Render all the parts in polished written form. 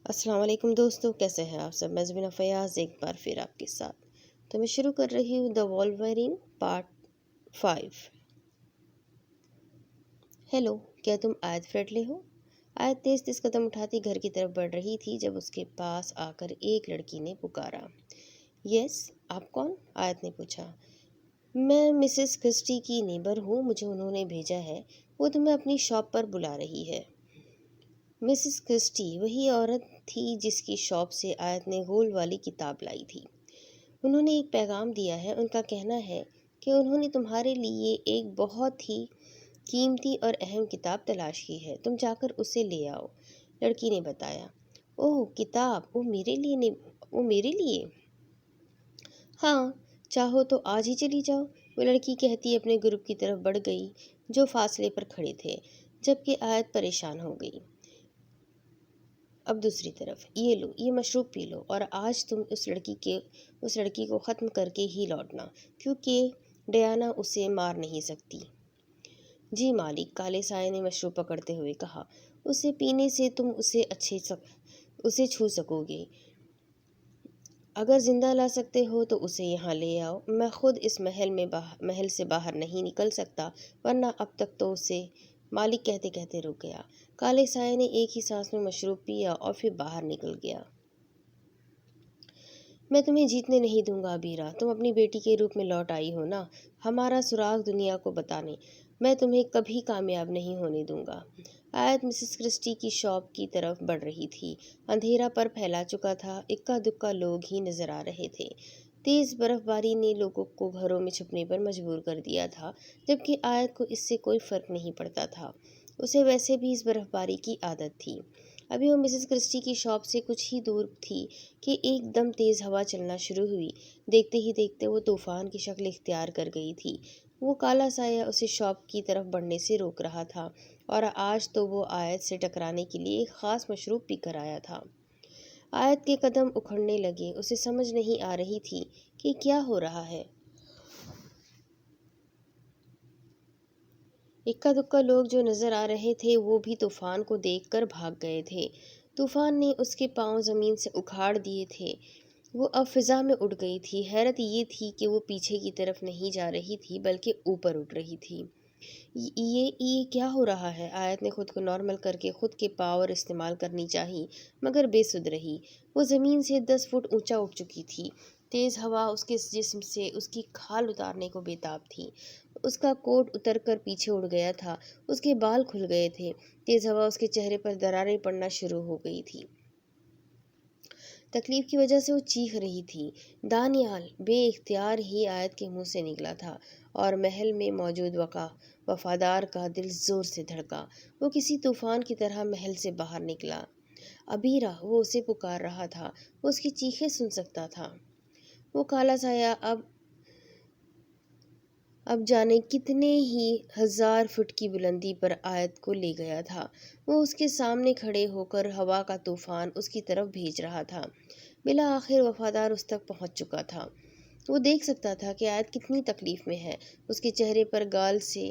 السلام علیکم دوستو، کیسے ہیں آپ سب؟ میں زبینہ فیاض ایک بار پھر آپ کے ساتھ. تو میں شروع کر رہی ہوں دا وولورین پارٹ 5. ہیلو، کیا تم آیت فریڈلے ہو؟ آیت تیز تیز قدم اٹھاتی گھر کی طرف بڑھ رہی تھی جب اس کے پاس آ کر ایک لڑکی نے پکارا. یس، آپ کون؟ آیت نے پوچھا. میں مسز کرسٹی کی نیبر ہوں، مجھے انہوں نے بھیجا ہے، وہ تمہیں اپنی شاپ پر بلا رہی ہے. مسز کرسٹی وہی عورت تھی جس کی شاپ سے آیت نے گول والی کتاب لائی تھی. انہوں نے ایک پیغام دیا ہے. ان کا کہنا ہے کہ انہوں نے تمہارے لیے ایک بہت ہی قیمتی اور اہم کتاب تلاش کی ہے، تم جا کر اسے لے آؤ، لڑکی نے بتایا. اوہ، کتاب! وہ میرے لیے؟ ہاں، چاہو تو آج ہی چلی جاؤ، وہ لڑکی کہتی اپنے گروپ کی طرف بڑھ گئی جو فاصلے پر کھڑے تھے، جبکہ آیت پریشان ہو گئی. اب دوسری طرف، یہ لو، یہ مشروب پی لو، اور آج تم اس لڑکی کو ختم کر کے ہی لوٹنا، کیونکہ ڈیانا اسے مار نہیں سکتی. جی مالک، کالے سائے نے مشروب پکڑتے ہوئے کہا. اسے پینے سے تم اسے چھو سکو گے. اگر زندہ لا سکتے ہو تو اسے یہاں لے آؤ. میں خود اس محل سے باہر نہیں نکل سکتا، ورنہ اب تک تو اسے... مالک کہتے کہتے رک گیا. کالے سائے نے ایک ہی سانس میں مشروب پیا اور پھر باہر نکل گیا. میں تمہیں جیتنے نہیں دوں گا ابیرہ، تم اپنی بیٹی کے روپ میں لوٹ آئی ہو نا، ہمارا سراغ دنیا کو بتانے. میں تمہیں کبھی کامیاب نہیں ہونے دوں گا. آیت مسز کرسٹی کی شاپ کی طرف بڑھ رہی تھی. اندھیرا پر پھیلا چکا تھا، اکا دکا لوگ ہی نظر آ رہے تھے. تیز برف باری نے لوگوں کو گھروں میں چھپنے پر مجبور کر دیا تھا، جبکہ آیت کو اس سے کوئی فرق نہیں پڑتا تھا. اسے ویسے بھی اس برف باری کی عادت تھی. ابھی وہ مسز کرسٹی کی شاپ سے کچھ ہی دور تھی کہ ایک دم تیز ہوا چلنا شروع ہوئی. دیکھتے ہی دیکھتے وہ طوفان کی شکل اختیار کر گئی تھی. وہ کالا سایہ اسے شاپ کی طرف بڑھنے سے روک رہا تھا، اور آج تو وہ آیت سے ٹکرانے کے لیے ایک خاص مشروب پی کر آیا تھا. آیت کے قدم اکھڑنے لگے. اسے سمجھ نہیں آ رہی تھی کہ کیا ہو رہا ہے. اکا دکا لوگ جو نظر آ رہے تھے وہ بھی طوفان کو دیکھ کر بھاگ گئے تھے. طوفان نے اس کے پاؤں زمین سے اکھاڑ دیے تھے. وہ اب فضا میں اڑ گئی تھی. حیرت یہ تھی کہ وہ پیچھے کی طرف نہیں جا رہی تھی بلکہ اوپر اڑ رہی تھی. یہ کیا ہو رہا ہے؟ آیت نے خود کو نارمل کر کے خود کے پاور استعمال کرنی چاہی، مگر بے سدھ رہی. وہ زمین سے 10 فٹ اونچا اٹھ چکی تھی. تیز ہوا اس کے جسم سے اس کی کھال اتارنے کو بےتاب تھی. اس کا کوٹ اتر کر پیچھے اڑ گیا تھا. اس کے بال کھل گئے تھے. تیز ہوا اس کے چہرے پر دراریں پڑنا شروع ہو گئی تھی. تکلیف کی وجہ سے وہ چیخ رہی تھی. دانیال! بے اختیار ہی آیت کے منہ سے نکلا تھا، اور محل میں موجود وفادار کا دل زور سے دھڑکا. وہ کسی طوفان کی طرح محل سے باہر نکلا. ابیرہ! وہ اسے پکار رہا تھا. وہ اس کی چیخیں سن سکتا تھا. وہ کالا سایہ اب جانے کتنے ہی ہزار فٹ کی بلندی پر آیت کو لے گیا تھا. وہ اس کے سامنے کھڑے ہو کر ہوا کا طوفان اس کی طرف بھیج رہا تھا. بالآخر وفادار اس تک پہنچ چکا تھا. وہ دیکھ سکتا تھا کہ آیت کتنی تکلیف میں ہے. اس کے چہرے پر گال سے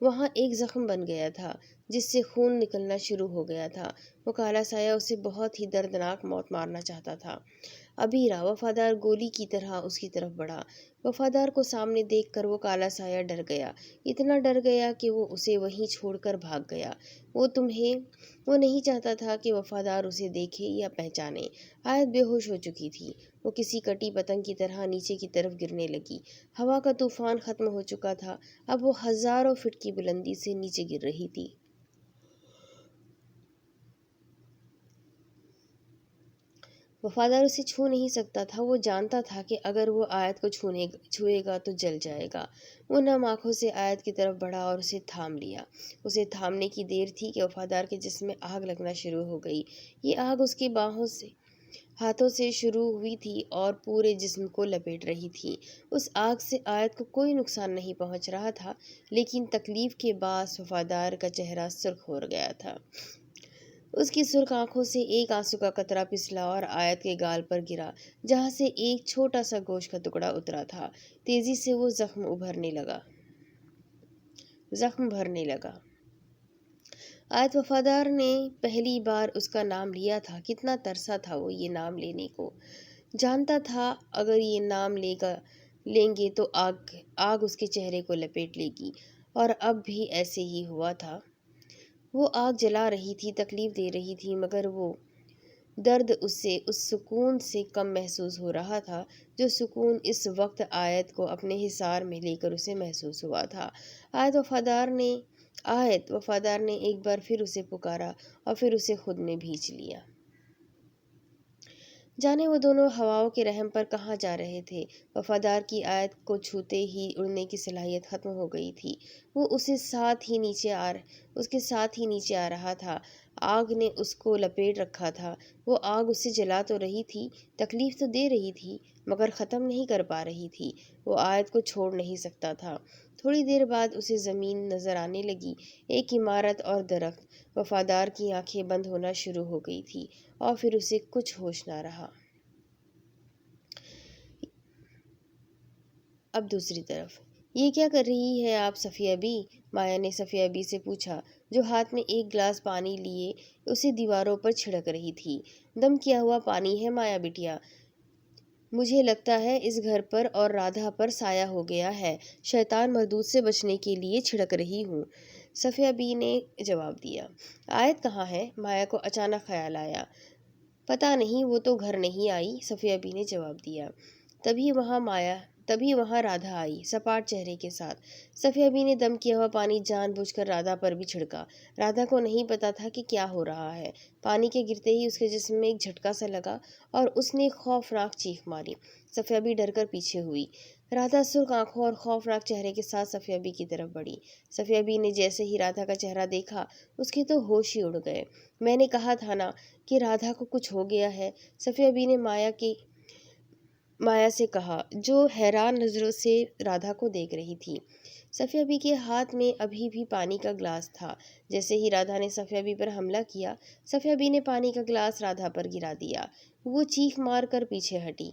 وہاں ایک زخم بن گیا تھا جس سے خون نکلنا شروع ہو گیا تھا. وہ کالا سایہ اسے بہت ہی دردناک موت مارنا چاہتا تھا. ابیرہ! وفادار گولی کی طرح اس کی طرف بڑھا. وفادار کو سامنے دیکھ کر وہ کالا سایہ ڈر گیا. اتنا ڈر گیا کہ وہ اسے وہیں چھوڑ کر بھاگ گیا. وہ نہیں چاہتا تھا کہ وفادار اسے دیکھے یا پہچانے. آیت بے ہوش ہو چکی تھی. وہ کسی کٹی پتنگ کی طرح نیچے کی طرف گرنے لگی. ہوا کا طوفان ختم ہو چکا تھا. اب وہ ہزاروں فٹ کی بلندی سے نیچے گر رہی تھی. وفادار اسے چھو نہیں سکتا تھا. وہ جانتا تھا کہ اگر وہ آیت کو چھوئے گا تو جل جائے گا. وہ نم آنکھوں سے آیت کی طرف بڑھا اور اسے تھام لیا. اسے تھامنے کی دیر تھی کہ وفادار کے جسم میں آگ لگنا شروع ہو گئی. یہ آگ اس کے ہاتھوں سے شروع ہوئی تھی اور پورے جسم کو لپیٹ رہی تھی. اس آگ سے آیت کو کوئی نقصان نہیں پہنچ رہا تھا، لیکن تکلیف کے باعث وفادار کا چہرہ سرخ ہو گیا تھا. اس کی سرخ آنکھوں سے ایک آنسو کا قطرہ پسلا اور آیت کے گال پر گرا، جہاں سے ایک چھوٹا سا گوشت کا ٹکڑا اترا تھا. تیزی سے وہ زخم بھرنے لگا. آیت وفادار نے پہلی بار اس کا نام لیا تھا۔ کتنا ترسا تھا وہ یہ نام لینے کو۔ جانتا تھا اگر یہ نام لیں گے تو آگ اس کے چہرے کو لپیٹ لے گی، اور اب بھی ایسے ہی ہوا تھا۔ وہ آگ جلا رہی تھی، تکلیف دے رہی تھی، مگر وہ درد اسے اس سکون سے کم محسوس ہو رہا تھا جو سکون اس وقت آیت کو اپنے حصار میں لے کر اسے محسوس ہوا تھا۔ آیت وفادار نے ایک بار پھر اسے پکارا اور پھر اسے خود میں بھینچ لیا۔ جانے وہ دونوں ہواؤں کے رحم پر کہاں جا رہے تھے۔ وفادار کی آیت کو چھوتے ہی اڑنے کی صلاحیت ختم ہو گئی تھی۔ وہ اس کے ساتھ ہی نیچے آ رہا تھا۔ آگ نے اس کو لپیٹ رکھا تھا۔ وہ آگ اسے جلا تو رہی تھی، تکلیف تو دے رہی تھی، مگر ختم نہیں کر پا رہی تھی۔ وہ آیت کو چھوڑ نہیں سکتا تھا۔ تھوڑی دیر بعد اسے زمین نظر آنے لگی، ایک عمارت اور درخت۔ وفادار کی آنکھیں بند ہونا شروع ہو گئی تھی اور پھر اسے کچھ ہوش نہ رہا۔ اب دوسری طرف، یہ کیا کر رہی ہے آپ صفیہ بی؟ مایا نے صفیہ بی سے پوچھا، جو ہاتھ میں ایک گلاس پانی لیے اسے دیواروں پر چھڑک رہی تھی۔ دم کیا ہوا پانی ہے مایا بیٹیا، مجھے لگتا ہے اس گھر پر اور رادھا پر سایہ ہو گیا ہے، شیطان مردود سے بچنے کے لیے چھڑک رہی ہوں، صفیہ بی نے جواب دیا۔ آیت کہاں ہے؟ مایا کو اچانک خیال آیا۔ پتہ نہیں، وہ تو گھر نہیں آئی، صفیہ بی نے جواب دیا۔ تبھی وہاں رادھا آئی، سپاٹ چہرے کے ساتھ۔ صفیہ بی نے دم کیا ہوا پانی جان بوجھ کر رادھا پر بھی چھڑکا۔ رادھا کو نہیں پتا تھا کہ کیا ہو رہا ہے۔ پانی کے گرتے ہی اس کے جسم میں ایک جھٹکا سا لگا اور اس نے خوفناک چیخ ماری۔ صفیہ بی ڈر کر پیچھے ہوئی۔ رادھا سرخ آنکھوں اور خوفناک چہرے کے ساتھ صفیہ بی کی طرف بڑھی۔ صفیہ بی نے جیسے ہی رادھا کا چہرہ دیکھا، اس کے تو ہوش ہی اڑ گئے۔ میں نے کہا تھا نا کہ رادھا کو کچھ ہو گیا ہے، صفیہ بی نے مایا سے کہا، جو حیران نظروں سے رادھا کو دیکھ رہی تھی۔ صفیہ بی کے ہاتھ میں ابھی بھی پانی کا گلاس تھا۔ جیسے ہی رادھا نے صفیہ بی پر حملہ کیا، صفیہ بی نے پانی کا گلاس رادھا پر گرا دیا۔ وہ چیخ مار کر پیچھے ہٹی۔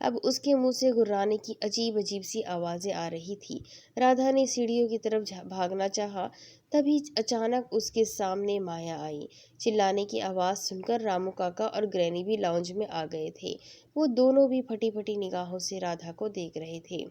اب اس کے منہ سے گھرانے کی عجیب سی آوازیں آ رہی تھی۔ رادھا نے سیڑھیوں کی طرف بھاگنا چاہا، تبھی اچانک اس کے سامنے مایا آئی۔ چلانے کی آواز سن کر رامو کاکا اور گرینی بھی لاؤنج میں آ گئے تھے۔ وہ دونوں بھی پھٹی پھٹی نگاہوں سے رادھا کو دیکھ رہے تھے۔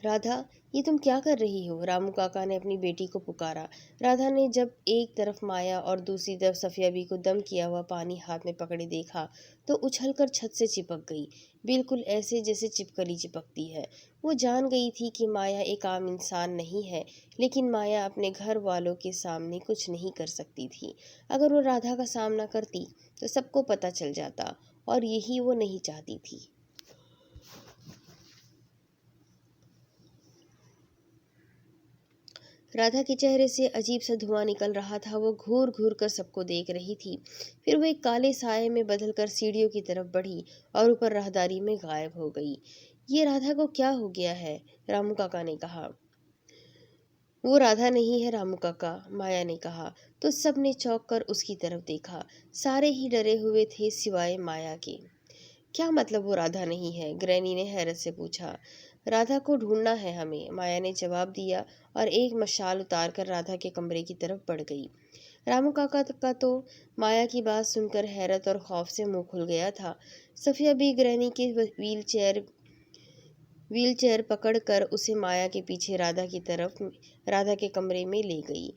رادھا، یہ تم کیا کر رہی ہو؟ رامو کاکا نے اپنی بیٹی کو پکارا۔ رادھا نے جب ایک طرف مایا اور دوسری طرف صفیہ بی کو دم کیا ہوا پانی ہاتھ میں پکڑے دیکھا تو اچھل کر چھت سے چپک گئی، بالکل ایسے جیسے چھپکلی چپکتی ہے۔ وہ جان گئی تھی کہ مایا ایک عام انسان نہیں ہے، لیکن مایا اپنے گھر والوں کے سامنے کچھ نہیں کر سکتی تھی۔ اگر وہ رادھا کا سامنا کرتی تو سب کو پتہ چل جاتا، اور یہی وہ نہیں چاہتی تھی۔ رادھا کے چہرے سے عجیب سا دھواں نکل رہا تھا۔ وہ گھور گھور کر سب کو دیکھ رہی تھی۔ پھر وہ ایک کالے سائے میں بدل کر سیڑھیوں کی طرف بڑھی اور اوپر راہداری میں غائب ہو گئی۔ یہ رادھا کو کیا ہو گیا ہے؟ رامو کاکا نے کہا۔ وہ رادھا نہیں ہے رامو کاکا، مایا نے کہا تو سب نے چونک کر اس کی طرف دیکھا۔ سارے ہی ڈرے ہوئے تھے سوائے مایا کے۔ کیا مطلب وہ رادھا نہیں ہے؟ گرینی نے حیرت سے پوچھا۔ رادھا کو ڈھونڈنا ہے ہمیں، مایا نے جواب دیا اور ایک مشال اتار کر رادھا کے کمرے کی طرف بڑھ گئی۔ رامو کاکا کا تو مایا کی بات سن کر حیرت اور خوف سے منہ کھل گیا تھا۔ صفیہ بی گرینی کے ویل چیئر پکڑ کر اسے مایا کے پیچھے رادھا کے کمرے میں لے گئی۔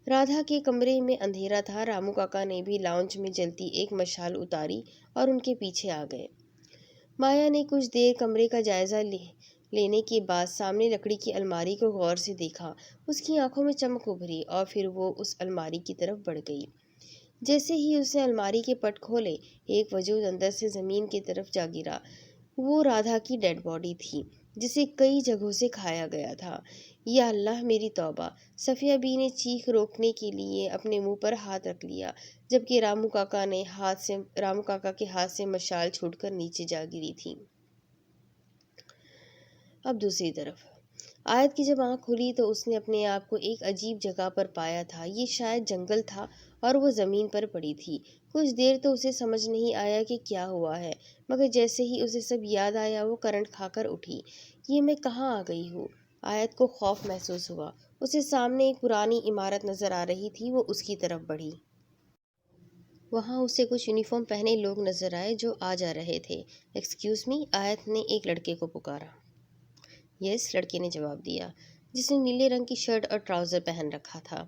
رادھا کے کمرے میں اندھیرا تھا۔ رامو کاکا نے بھی لاؤنج میں جلتی ایک مشال اتاری اور ان کے پیچھے آ گئے۔ مایا نے کچھ دیر کمرے کا جائزہ لینے کے بعد سامنے لکڑی کی الماری کو غور سے دیکھا۔ اس کی آنکھوں میں چمک ابھری اور پھر وہ اس الماری کی طرف بڑھ گئی۔ جیسے ہی اس نے الماری کے پٹ کھولے، ایک وجود اندر سے زمین کی طرف جا گرا۔ وہ رادھا کی ڈیڈ باڈی تھی، جسے کئی جگہوں سے کھایا گیا تھا۔ یا اللہ، میری توبہ! صفیہ بی نے چیخ روکنے کے لیے اپنے منہ پر ہاتھ رکھ لیا، جبکہ رامو کاکا کے ہاتھ سے مشال چھوٹ کر نیچے جا گری تھی۔ اب دوسری طرف، آیت کی جب آنکھ کھلی تو اس نے اپنے آپ کو ایک عجیب جگہ پر پایا تھا۔ یہ شاید جنگل تھا اور وہ زمین پر پڑی تھی۔ کچھ دیر تو اسے سمجھ نہیں آیا کہ کیا ہوا ہے، مگر جیسے ہی اسے سب یاد آیا وہ کرنٹ کھا کر اٹھی۔ یہ میں کہاں آ گئی ہوں؟ آیت کو خوف محسوس ہوا۔ اسے سامنے ایک پرانی عمارت نظر آ رہی تھی۔ وہ اس کی طرف بڑھی۔ وہاں اسے کچھ یونیفارم پہنے لوگ نظر آئے جو آ جا رہے تھے۔ ایکسکیوز می، آیت نے ایک لڑکے کو پکارا۔ یس، لڑکے نے جواب دیا، جس نے نیلے رنگ کی شرٹ اور ٹراؤزر پہن رکھا تھا۔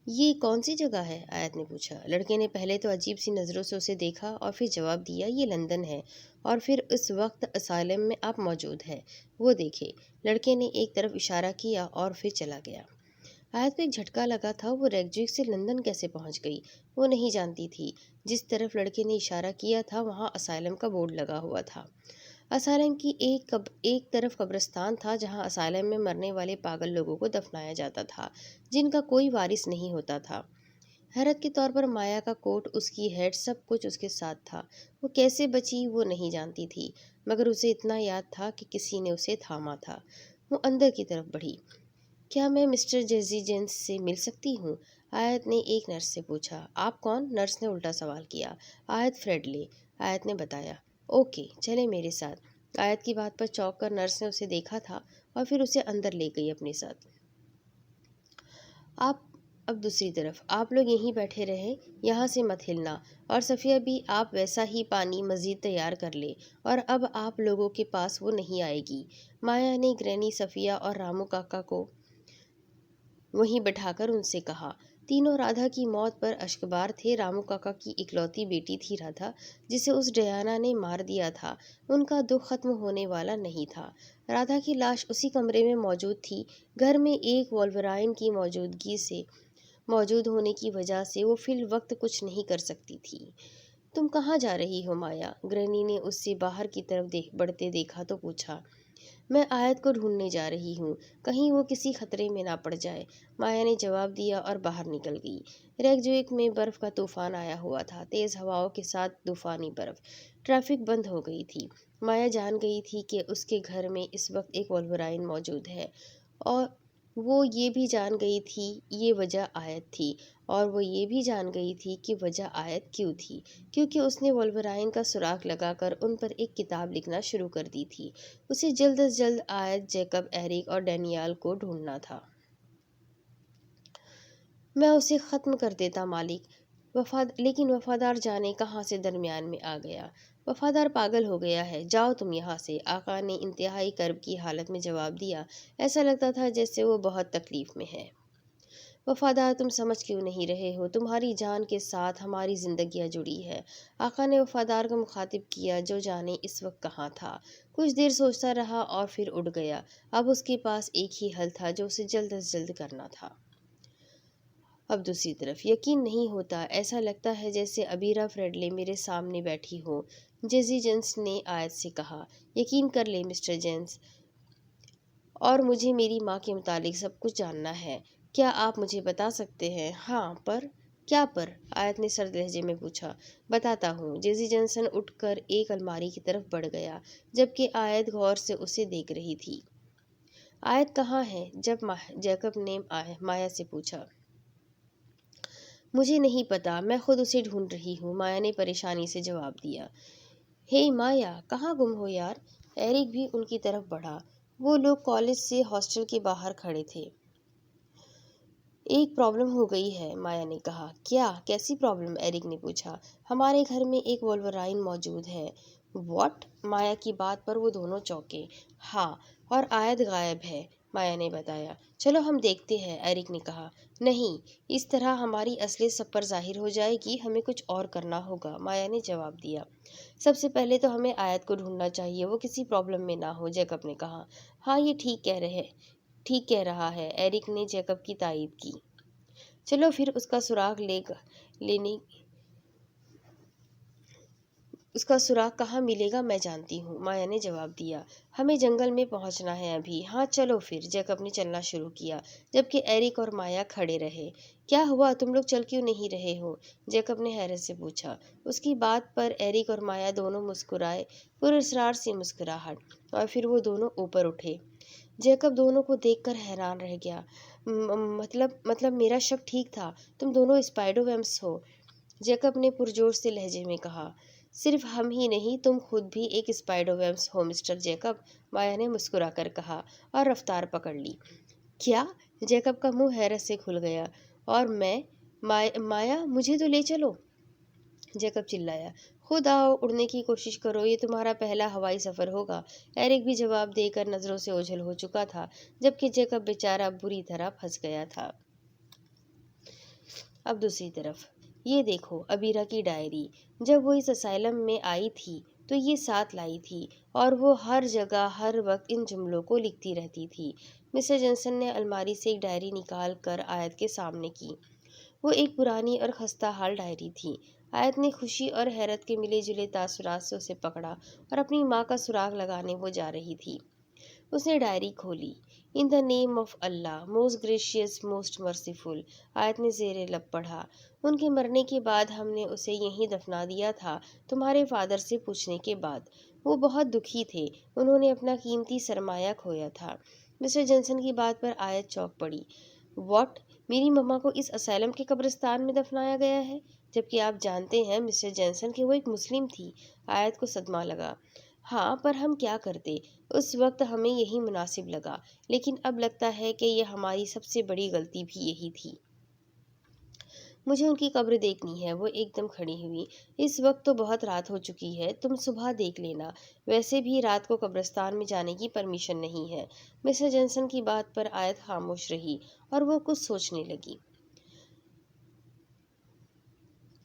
یہ کون سی جگہ ہے؟ آیت نے پوچھا۔ لڑکے نے پہلے تو عجیب سی نظروں سے اسے دیکھا اور پھر جواب دیا، یہ لندن ہے، اور پھر اس وقت اسائلم میں آپ موجود ہیں۔ وہ دیکھے۔ لڑکے نے ایک طرف اشارہ کیا اور پھر چلا گیا۔ آیت کو ایک جھٹکا لگا تھا۔ وہ ریکجویک سے لندن کیسے پہنچ گئی؟ وہ نہیں جانتی تھی۔ جس طرف لڑکے نے اشارہ کیا تھا وہاں اسائلم کا بورڈ لگا ہوا تھا۔ اسائلم کی ایک طرف قبرستان تھا جہاں اسائلم میں مرنے والے پاگل لوگوں کو دفنایا جاتا تھا جن کا کوئی وارث نہیں ہوتا تھا۔ حیرت کے طور پر مایا کا کوٹ، اس کی ہیٹ، سب کچھ اس کے ساتھ تھا۔ وہ کیسے بچی وہ نہیں جانتی تھی، مگر اسے اتنا یاد تھا کہ کسی نے اسے تھاما تھا۔ وہ اندر کی طرف بڑھی۔ کیا میں مسٹر جیسی جینس سے مل سکتی ہوں؟ آیت نے ایک نرس سے پوچھا۔ آپ کون؟ نرس نے الٹا سوال کیا۔ آیت فریڈلے، آیت نے بتایا۔ اوکے، چلے میرے ساتھ۔ آیت کی بات پر چونک کر نرس نے اسے دیکھا تھا اور پھر اسے اندر لے گئی اپنے ساتھ۔ اب دوسری طرف، آپ لوگ یہیں بیٹھے رہیں، یہاں سے مت ہلنا، اور صفیہ بھی آپ ویسا ہی پانی مزید تیار کر لے، اور اب آپ لوگوں کے پاس وہ نہیں آئے گی۔ مایا نے گرینی، صفیہ اور رامو کاکا کو وہیں بٹھا کر ان سے کہا۔ تینوں رادھا کی موت پر اشکبار تھے۔ رامو کاکا کی اکلوتی بیٹی تھی رادھا، جسے اس ڈیانا نے مار دیا تھا۔ ان کا دکھ ختم ہونے والا نہیں تھا۔ رادھا کی لاش اسی کمرے میں موجود تھی۔ گھر میں ایک وولورائن کی موجود ہونے کی وجہ سے وہ فی الوقت کچھ نہیں کر سکتی تھی۔ تم کہاں جا رہی ہو مایا؟ گرینی نے اس سے باہر کی طرف بڑھتے دیکھا تو پوچھا۔ میں آیت کو ڈھونڈنے جا رہی ہوں، کہیں وہ کسی خطرے میں نہ پڑ جائے، مایا نے جواب دیا اور باہر نکل گئی۔ ریکجویک میں برف کا طوفان آیا ہوا تھا، تیز ہواؤں کے ساتھ طوفانی برف۔ ٹریفک بند ہو گئی تھی۔ مایا جان گئی تھی کہ اس کے گھر میں اس وقت ایک وولورائن موجود ہے، اور وہ یہ بھی جان گئی تھی یہ وجہ آیت تھی، اور وہ یہ بھی جان گئی تھی کہ وجہ آیت کیوں تھی، کیونکہ اس نے وولورائن کا سراغ لگا کر ان پر ایک کتاب لکھنا شروع کر دی تھی۔ اسے جلد از جلد آیت، جیکب، ایرک اور ڈینیال کو ڈھونڈنا تھا۔ میں اسے ختم کر دیتا مالک، لیکن وفادار جانے کہاں سے درمیان میں آ گیا۔ وفادار پاگل ہو گیا ہے، جاؤ تم یہاں سے، آقا نے انتہائی کرب کی حالت میں جواب دیا۔ ایسا لگتا تھا جیسے وہ بہت تکلیف میں ہے۔ وفادار، تم سمجھ کیوں نہیں رہے ہو؟ تمہاری جان کے ساتھ ہماری زندگیاں جڑی ہے۔ آقا نے وفادار کو مخاطب کیا جو جانے اس وقت کہاں تھا۔ کچھ دیر سوچتا رہا اور پھر اٹھ گیا۔ اب اس کے پاس ایک ہی حل تھا جو اسے جلد از جلد کرنا تھا۔ اب دوسری طرف، یقین نہیں ہوتا، ایسا لگتا ہے جیسے ابیرہ فریڈلے میرے سامنے بیٹھی ہو، جیسی جینس نے آیت سے کہا۔ یقین کر لیں مسٹر جینس، اور مجھے میری ماں کے متعلق سب کچھ جاننا ہے۔ کیا آپ مجھے بتا سکتے ہیں؟ ہاں، پر کیا پر؟ آیت نے سرد لہجے میں پوچھا۔ بتاتا ہوں۔ جیسی جینسن اٹھ کر ایک الماری کی طرف بڑھ گیا، جبکہ آیت غور سے اسے دیکھ رہی تھی۔ آیت کہاں ہے؟ جیکب نے مایا سے پوچھا۔ مجھے نہیں پتا، میں خود اسے ڈھونڈ رہی ہوں، مایا نے پریشانی سے جواب دیا۔ ہے مایا، کہاں گم ہو یار؟ ایرک بھی ان کی طرف بڑھا۔ وہ لوگ کالج سے ہاسٹل کے باہر کھڑے تھے۔ ایک پرابلم ہو گئی ہے، مایا نے کہا۔ کیا؟ کیسی پرابلم؟ ایرک نے پوچھا۔ ہمارے گھر میں ایک وولورائن موجود ہے۔ واٹ؟ مایا کی بات پر وہ دونوں چونکے۔ ہاں، اور آیت غائب ہے، مایا نے بتایا۔ چلو ہم دیکھتے ہیں، ایرک نے کہا۔ نہیں، اس طرح ہماری اصلیت سب پر ظاہر ہو جائے گی، ہمیں کچھ اور کرنا ہوگا، مایا نے جواب دیا۔ سب سے پہلے تو ہمیں آیت کو ڈھونڈنا چاہیے، وہ کسی پرابلم میں نہ ہو، جیکب نے کہا۔ ہاں، یہ ٹھیک کہہ رہا ہے، ایرک نے جیکب کی تائید کی۔ چلو پھر اس کا سراغ کہاں ملے گا میں جانتی ہوں، مایا نے جواب دیا۔ ہمیں جنگل میں پہنچنا ہے ابھی۔ ہاں چلو پھر، جیکب نے چلنا شروع کیا، جبکہ ایرک اور مایا کھڑے رہے۔ کیا ہوا؟ تم لوگ چل کیوں نہیں رہے ہو؟ جیکب نے حیرت سے پوچھا۔ اس کی بات پر ایرک اور مایا دونوں مسکرائے، پراسرار سی مسکراہٹ، اور پھر وہ دونوں اوپر اٹھے۔ جیکب دونوں کو دیکھ کر حیران رہ گیا۔ مطلب میرا شک ٹھیک تھا، تم دونوں اسپائڈو ویمپس ہو، جیکب نے پرجوش سے لہجے میں کہا۔ صرف ہم ہی نہیں، تم خود بھی ایک اسپائڈر ویبس ہو مسٹر جیکب، مایا نے مسکرا کر کہا اور رفتار پکڑ لی۔ کیا؟ جیکب کا منہ حیرت سے کھل گیا۔ اور میں؟ مایا مجھے تو لے چلو، جیکب چلایا۔ خود آؤ، اڑنے کی کوشش کرو، یہ تمہارا پہلا ہوائی سفر ہوگا۔ ایرک بھی جواب دے کر نظروں سے اوجھل ہو چکا تھا، جبکہ جیکب بیچارہ بری طرح پھنس گیا تھا۔ اب دوسری طرف، یہ دیکھو ابیرہ کی ڈائری۔ جب وہ اس اسائلم میں آئی تھی تو یہ ساتھ لائی تھی، اور وہ ہر جگہ ہر وقت ان جملوں کو لکھتی رہتی تھی۔ مسٹر جنسن نے الماری سے ایک ڈائری نکال کر آیت کے سامنے کی۔ وہ ایک پرانی اور خستہ حال ڈائری تھی۔ آیت نے خوشی اور حیرت کے ملے جلے تاثرات سے اسے پکڑا اور اپنی ماں کا سراغ لگانے وہ جا رہی تھی۔ اس نے ڈائری کھولی۔ In the name of Allah, most gracious, most merciful, Ayat نے زیر لب پڑھا۔ ان کے مرنے کے بعد ہم نے اسے یہیں دفنا دیا تھا، تمہارے فادر سے پوچھنے کے بعد۔ وہ بہت دکھی تھے، انہوں نے اپنا قیمتی سرمایہ کھویا تھا۔ مسٹر جنسن کی بات پر آیت چونک پڑی۔ واٹ؟ میری مما کو اس اسائلم کے قبرستان میں دفنایا گیا ہے؟ جبکہ آپ جانتے ہیں مسٹر جنسن کہ وہ ایک مسلم تھی۔ آیت کو صدمہ لگا۔ ہاں، پر ہم کیا کرتے؟ اس وقت ہمیں یہی مناسب لگا، لیکن اب لگتا ہے کہ یہ ہماری سب سے بڑی غلطی بھی یہی تھی۔ مجھے ان کی قبر دیکھنی ہے۔ وہ ایک دم کھڑی ہوئی۔ اس وقت تو بہت رات ہو چکی ہے، تم صبح دیکھ لینا، ویسے بھی رات کو قبرستان میں جانے کی پرمیشن نہیں ہے۔ مسٹر جنسن کی بات پر آیت خاموش رہی اور وہ کچھ سوچنے لگی۔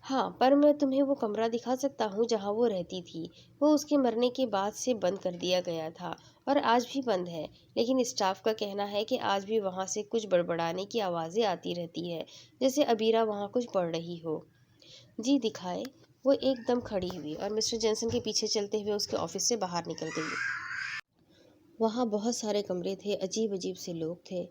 ہاں، پر میں تمہیں وہ کمرہ دکھا سکتا ہوں جہاں وہ رہتی تھی۔ وہ اس کے مرنے کے بعد سے بند کر دیا گیا تھا اور آج بھی بند ہے، لیکن اسٹاف کا کہنا ہے کہ آج بھی وہاں سے کچھ بڑبڑانے کی آوازیں آتی رہتی ہے، جیسے ابیرہ وہاں کچھ پڑھ رہی ہو۔ جی دکھائے۔ وہ ایک دم کھڑی ہوئی اور مسٹر جنسن کے پیچھے چلتے ہوئے اس کے آفس سے باہر نکل گئی۔ وہاں بہت سارے کمرے تھے، عجیب عجیب سے لوگ تھے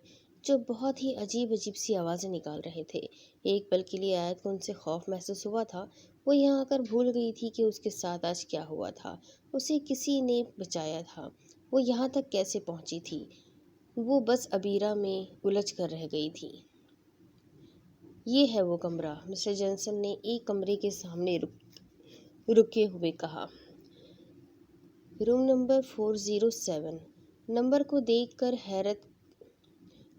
جو بہت ہی عجیب عجیب سی آوازیں نکال رہے تھے۔ ایک پل کے لیے آیت کو ان سے خوف محسوس ہوا تھا۔ وہ یہاں آ کر بھول گئی تھی کہ اس کے ساتھ آج کیا ہوا تھا۔ اسے کسی نے بچایا تھا۔ وہ یہاں تک کیسے پہنچی تھی؟ وہ بس ابیرہ میں الجھ کر رہ گئی تھی۔ یہ ہے وہ کمرہ، مسٹر جنسن نے ایک کمرے کے سامنے رکے ہوئے کہا۔ روم نمبر 407۔ نمبر کو دیکھ کر حیرت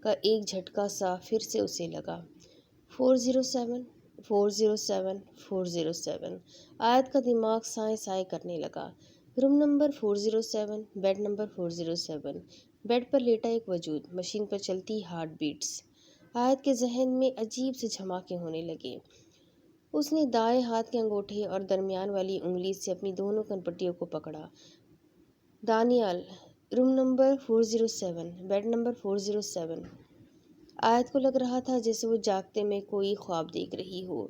کا ایک جھٹکا سا پھر سے اسے لگا۔ 407، 407، 407۔ آیت کا دماغ سائیں سائیں کرنے لگا۔ Room number 407، bed number 407۔ Bed پر لیٹا ایک وجود، مشین پر چلتی ہارٹ بیٹس۔ آیت کے ذہن میں عجیب سے دھماکے ہونے لگے۔ اس نے دائیں ہاتھ کے انگوٹھے اور درمیان والی انگلی سے اپنی دونوں کنپٹیوں کو پکڑا۔ Danial, room number 407، bed number 407۔ Ayat کو لگ رہا تھا جیسے وہ جاگتے میں کوئی خواب دیکھ رہی ہو۔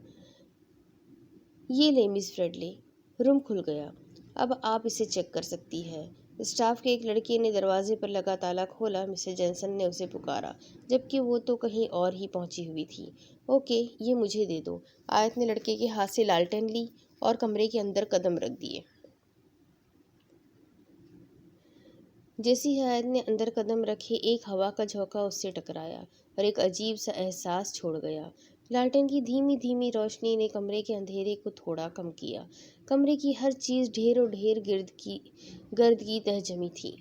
یہ لے مس فریڈلے، روم کھل گیا۔ اب آپ اسے چیک کر سکتی ہے۔ اسٹاف کے ایک لڑکے نے دروازے پر لگا تالا کھولا۔ مسٹر جنسن نے اسے پکارا، جبکہ وہ تو کہیں اور ہی پہنچی ہوئی تھی۔ اوکے، یہ مجھے دے دو۔ آیت نے لڑکے کے ہاتھ سے لالٹین لی اور کمرے کے اندر قدم رکھ دیے۔ جیسے ہی آیت نے اندر قدم رکھے، ایک ہوا کا جھونکا اس سے ٹکرایا اور ایک عجیب سا احساس چھوڑ گیا۔ لالٹین کی دھیمی دھیمی روشنی نے کمرے کے اندھیرے کو تھوڑا کم کیا۔ کمرے کی ہر چیز ڈھیر و ڈھیر گرد کی تہہ جمی تھی۔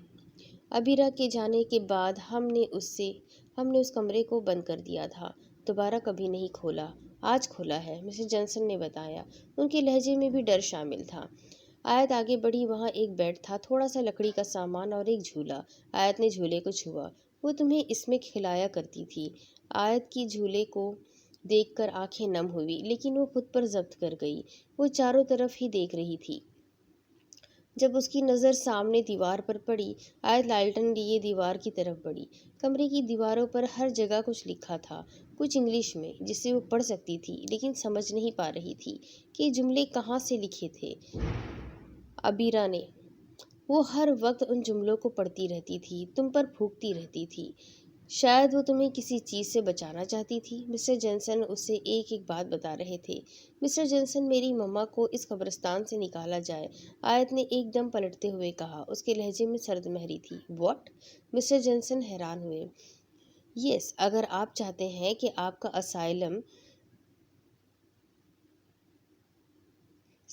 ابیرہ کے جانے کے بعد ہم نے اس کمرے کو بند کر دیا تھا، دوبارہ کبھی نہیں کھولا۔ آج کھولا ہے، مسٹر جنسن نے بتایا۔ ان کے لہجے میں بھی ڈر شامل تھا۔ آیت آگے بڑھی۔ وہاں ایک بیڈ تھا، تھوڑا سا لکڑی کا سامان اور ایک جھولا۔ آیت نے جھولے کو چھوا۔ وہ تمہیں اس میں کھلایا کرتی تھی۔ آیت کی جھولے کو دیکھ کر آنکھیں نم ہوئی، لیکن وہ خود پر ضبط کر گئی۔ وہ چاروں طرف ہی دیکھ رہی تھی۔ جب اس کی نظر سامنے دیوار پر پڑی، آیت لالٹن لیے دیوار کی طرف بڑھی۔ کمرے کی دیواروں پر ہر جگہ کچھ لکھا تھا، کچھ انگلش میں، جسے وہ پڑھ سکتی تھی، لیکن سمجھ نہیں پا رہی تھی کہ یہ جملے کہاں سے لکھے تھے۔ ابیرہ نے۔ وہ ہر وقت ان جملوں کو پڑھتی رہتی تھی، تم پر پھونکتی رہتی تھی۔ شاید وہ تمہیں کسی چیز سے بچانا چاہتی تھی۔ مسٹر جنسن اسے ایک ایک بات بتا رہے تھے۔ مسٹر جنسن، میری مما کو اس قبرستان سے نکالا جائے، آیت نے ایک دم پلٹتے ہوئے کہا۔ اس کے لہجے میں سرد مہری تھی۔ واٹ؟ مسٹر جنسن حیران ہوئے۔ یس، اگر آپ چاہتے ہیں کہ آپ کا اسائلم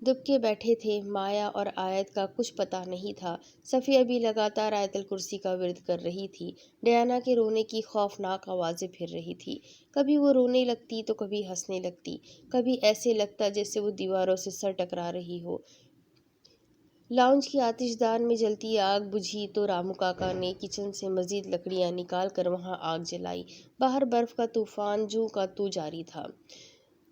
دبکے بیٹھے تھے۔ مایا اور آیت کا کچھ پتہ نہیں تھا۔ صفیہ بھی لگاتار آیت الکرسی کا ورد کر رہی تھی۔ ڈیانا کے رونے کی خوفناک آوازیں پھر رہی تھی۔ کبھی وہ رونے لگتی تو کبھی ہنسنے لگتی، کبھی ایسے لگتا جیسے وہ دیواروں سے سر ٹکرا رہی ہو۔ لاؤنج کی آتش دان میں جلتی آگ بجھی تو رامو کاکا نے کچن سے مزید لکڑیاں نکال کر وہاں آگ جلائی۔ باہر برف کا طوفان جوں کا توں جاری تھا۔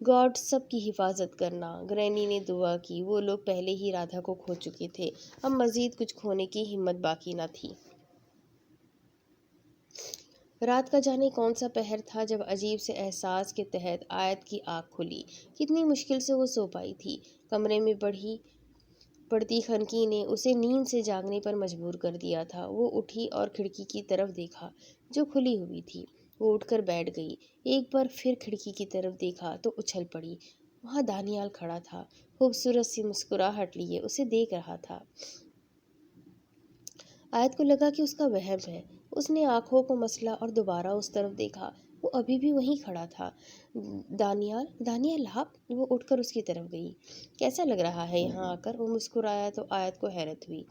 گاڈ سب کی حفاظت کرنا۔ گرینی نے دعا کی۔ وہ لوگ پہلے ہی رادھا کو کھو چکے تھے، اب مزید کچھ کھونے کی ہمت باقی نہ تھی۔ رات کا جانے کون سا پہر تھا جب عجیب سے احساس کے تحت آیت کی آنکھ کھلی۔ کتنی مشکل سے وہ سو پائی تھی۔ کمرے میں پڑتی خنکی نے اسے نیند سے جاگنے پر مجبور کر دیا تھا۔ وہ اٹھی اور کھڑکی کی طرف دیکھا جو کھلی ہوئی تھی۔ وہ اٹھ کر بیٹھ گئی۔ ایک بار پھر کھڑکی کی طرف دیکھا تو اچھل پڑی۔ وہاں دانیال کھڑا تھا، خوبصورت سی مسکراہٹ لیے اسے دیکھ رہا تھا۔ آیت کو لگا کہ اس کا وہم ہے۔ اس نے آنکھوں کو مسلا اور دوبارہ اس طرف دیکھا۔ وہ ابھی بھی وہیں کھڑا تھا۔ دانیال آپ؟ وہ اٹھ کر اس کی طرف گئی۔ کیسا لگ رہا ہے یہاں آ کر؟ وہ مسکرایا تو آیت کو حیرت ہوئی۔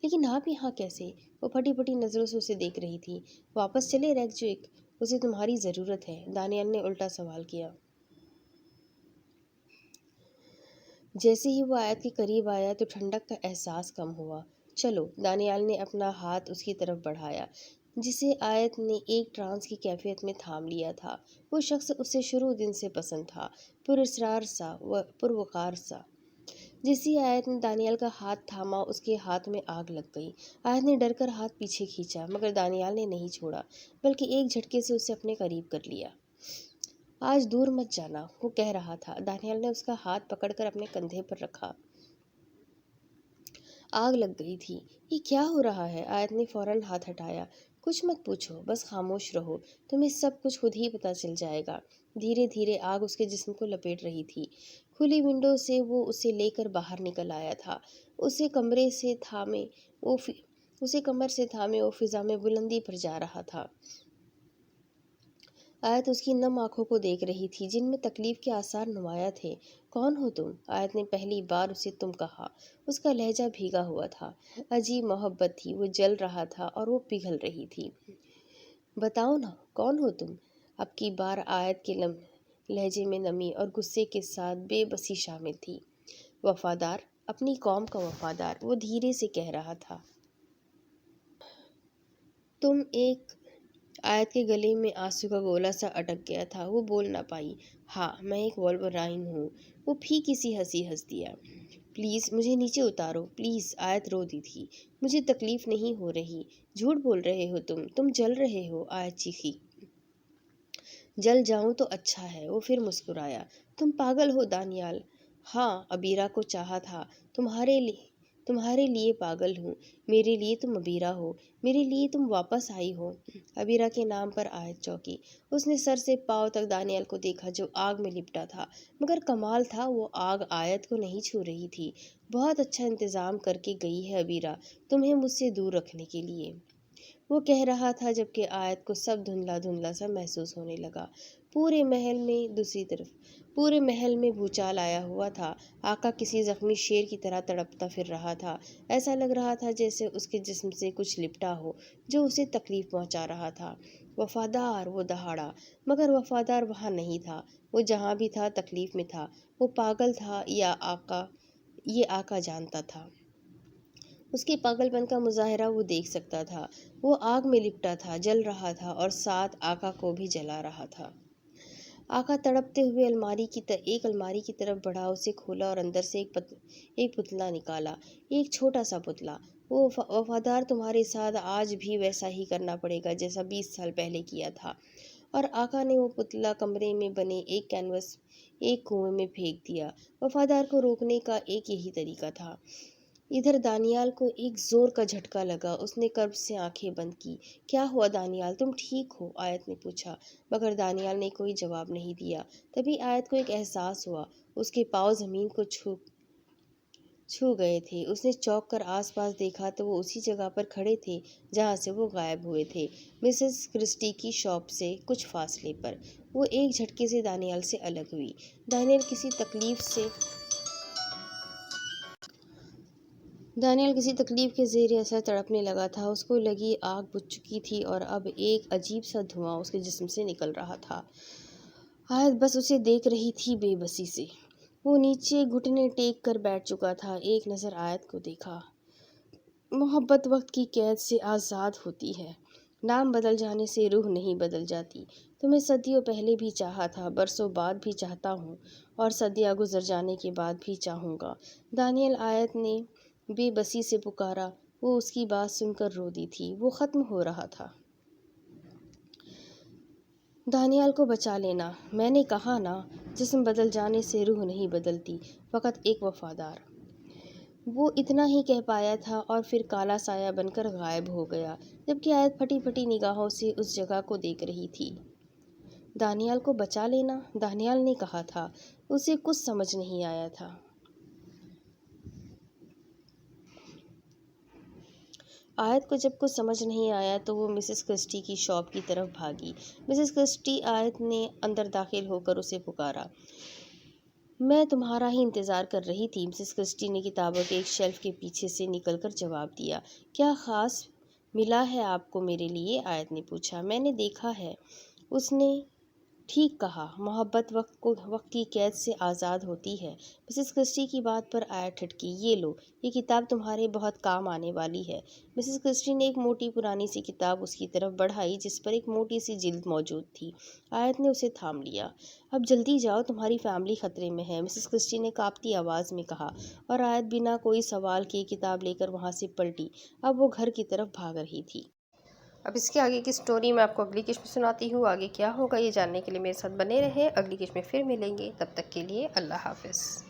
لیکن آپ یہاں کیسے؟ وہ پھٹی پھٹی نظروں سے اسے دیکھ رہی تھی۔ واپس چلے ریگجویک؟ اسے تمہاری ضرورت ہے، دانیال نے الٹا سوال کیا۔ جیسے ہی وہ آیت کے قریب آیا تو ٹھنڈک کا احساس کم ہوا۔ چلو، دانیال نے اپنا ہاتھ اس کی طرف بڑھایا، جسے آیت نے ایک ٹرانس کی کیفیت میں تھام لیا تھا۔ وہ شخص اسے شروع دن سے پسند تھا، پراسرار سا، پروقار سا۔ جیسے ہی آیت نے دانیال کا ہاتھ تھاما، اس کے ہاتھ میں آگ لگ گئی۔ آیت نے ڈر کر ہاتھ پیچھے کھینچا، مگر دانیال نے نہیں چھوڑا، بلکہ ایک جھٹکے سے اسے اپنے قریب کر لیا۔ آج دور مت جانا، وہ کہہ رہا تھا۔ دانیال نے اس کا ہاتھ پکڑ کر اپنے کندھے پر رکھا۔ آگ لگ گئی تھی۔ یہ کیا ہو رہا ہے؟ آیت نے فوراً ہاتھ ہٹایا۔ کچھ مت پوچھو، بس خاموش رہو، تمہیں سب کچھ خود ہی پتہ چل جائے گا۔ دھیرے دھیرے آگ اس کے جسم کو لپیٹ رہی تھی۔ کھلی ونڈو سے وہ اسے لے کر باہر نکل آیا تھا۔ اسے کمر سے تھامے وہ فضا میں بلندی پر جا رہا تھا۔ آیت اس کی نم آنکھوں کو دیکھ رہی تھی، جن میں تکلیف کے آثار نمایاں تھے۔ کون ہو تم؟ آیت نے پہلی بار اسے تم کہا۔ اس کا لہجہ بھیگا ہوا تھا۔ عجیب محبت تھی، وہ جل رہا تھا اور وہ پگھل رہی تھی۔ بتاؤ نا، کون ہو تم؟ اب کی بار آیت کے لہجے میں نمی اور غصے کے ساتھ بے بسی شامل تھی۔ وفادار، اپنی قوم کا وفادار، وہ دھیرے سے کہہ رہا تھا۔ تم ایک آیت کے گلے میں آنسو کا گولہ سا اٹک گیا تھا۔ وہ بول نہ پائی۔ ہاں، میں ایک وولورائن ہوں۔ وہ پھیکی سی ہنسی ہنس دیا۔ پلیز مجھے نیچے اتارو، پلیز، آیت رو دی تھی۔ مجھے تکلیف نہیں ہو رہی۔ جھوٹ بول رہے ہو تم جل رہے ہو، آیت چیخی۔ جل جاؤں تو اچھا ہے، وہ پھر مسکرایا۔ تم پاگل ہو دانیال۔ ہاں، ابیرہ کو چاہا تھا، تمہارے لیے پاگل ہوں، میرے لیے تم ابیرہ ہو، میرے لیے تم واپس آئی ہو۔ ابیرہ کے نام پر آیت چونکی۔ اس نے سر سے پاؤں تک دانیال کو دیکھا جو آگ میں لپٹا تھا، مگر کمال تھا وہ آگ آیت کو نہیں چھو رہی تھی۔ بہت اچھا انتظام کر کے گئی ہے ابیرہ، تمہیں مجھ سے دور رکھنے کے لیے، وہ کہہ رہا تھا، جبکہ آیت کو سب دھندلا دھندلا سا محسوس ہونے لگا۔ پورے محل میں بھوچال آیا ہوا تھا۔ آقا کسی زخمی شیر کی طرح تڑپتا پھر رہا تھا۔ ایسا لگ رہا تھا جیسے اس کے جسم سے کچھ لپٹا ہو جو اسے تکلیف پہنچا رہا تھا۔ وفادار، وہ دہاڑا، مگر وفادار وہاں نہیں تھا۔ وہ جہاں بھی تھا تکلیف میں تھا۔ وہ پاگل تھا یا یہ آقا جانتا تھا۔ اس کے پاگل پن کا مظاہرہ وہ دیکھ سکتا تھا۔ وہ آگ میں لپٹا تھا، جل رہا تھا اور ساتھ آقا کو بھی جلا رہا تھا۔ آقا تڑپتے ہوئے ایک الماری کی طرف بڑھا، اسے کھولا اور اندر سے ایک پتلا نکالا، ایک چھوٹا سا پتلا۔ وہ وفادار، تمہارے ساتھ آج بھی ویسا ہی کرنا پڑے گا جیسا 20 سال پہلے کیا تھا۔ اور آقا نے وہ پتلا کمرے میں بنے ایک کنویں میں پھینک دیا۔ وفادار کو روکنے کا ایک یہی طریقہ تھا۔ ادھر دانیال کو ایک زور کا جھٹکا لگا۔ اس نے کرب سے آنکھیں بند کی۔ کیا ہوا دانیال، تم ٹھیک ہو؟ آیت نے پوچھا، مگر دانیال نے کوئی جواب نہیں دیا۔ تبھی آیت کو ایک احساس ہوا، اس کے پاؤں زمین کو چھو گئے تھے۔ اس نے چونک کر آس پاس دیکھا تو وہ اسی جگہ پر کھڑے تھے جہاں سے وہ غائب ہوئے تھے، مسز کرسٹی کی شاپ سے کچھ فاصلے پر۔ وہ ایک جھٹکے سے دانیال سے الگ ہوئی۔ دانیال کسی تکلیف سے دانیال کسی تکلیف کے زیر اثر تڑپنے لگا تھا۔ اس کو لگی آگ بجھ چکی تھی اور اب ایک عجیب سا دھواں اس کے جسم سے نکل رہا تھا۔ آیت بس اسے دیکھ رہی تھی بے بسی سے۔ وہ نیچے گھٹنے ٹیک کر بیٹھ چکا تھا۔ ایک نظر آیت کو دیکھا۔ محبت وقت کی قید سے آزاد ہوتی ہے۔ نام بدل جانے سے روح نہیں بدل جاتی۔ تمہیں صدیوں پہلے بھی چاہا تھا، برسوں بعد بھی چاہتا ہوں اور صدیاں گزر جانے کے بعد بھی چاہوں گا۔ دانیال آیت نے بے بسی سے پکارا۔ وہ اس کی بات سن کر رو دی تھی۔ وہ ختم ہو رہا تھا۔ دانیال کو بچا لینا۔ میں نے کہا نا، جسم بدل جانے سے روح نہیں بدلتی، فقط ایک وفادار۔ وہ اتنا ہی کہہ پایا تھا اور پھر کالا سایہ بن کر غائب ہو گیا، جبکہ آیت پھٹی پھٹی نگاہوں سے اس جگہ کو دیکھ رہی تھی۔ دانیال کو بچا لینا، دانیال نے کہا تھا۔ اسے کچھ سمجھ نہیں آیا تھا۔ آیت کو جب کچھ سمجھ نہیں آیا تو وہ مسز کرسٹی کی شاپ کی طرف بھاگی۔ مسز کرسٹی، آیت نے اندر داخل ہو کر اسے پکارا۔ میں تمہارا ہی انتظار کر رہی تھی، مسز کرسٹی نے کتابوں کے ایک شیلف کے پیچھے سے نکل کر جواب دیا۔ کیا خاص ملا ہے آپ کو میرے لیے؟ آیت نے پوچھا۔ میں نے دیکھا ہے، اس نے ٹھیک کہا، محبت وقت کی قید سے آزاد ہوتی ہے۔ مسز کرسٹی کی بات پر آیت ٹھٹکی۔ یہ لو، یہ کتاب تمہارے بہت کام آنے والی ہے۔ مسز کرسٹی نے ایک موٹی پرانی سی کتاب اس کی طرف بڑھائی جس پر ایک موٹی سی جلد موجود تھی۔ آیت نے اسے تھام لیا۔ اب جلدی جاؤ، تمہاری فیملی خطرے میں ہے، مسز کرسٹی نے کانپتی آواز میں کہا، اور آیت بنا کوئی سوال کیے کتاب لے کر وہاں سے پلٹی۔ اب وہ گھر کی طرف بھاگ رہی تھی۔ اب اس کے آگے کی سٹوری میں آپ کو اگلی قسط میں سناتی ہوں۔ آگے کیا ہوگا یہ جاننے کے لیے میرے ساتھ بنے رہیں۔ اگلی قسط میں پھر ملیں گے، تب تک کے لیے اللہ حافظ۔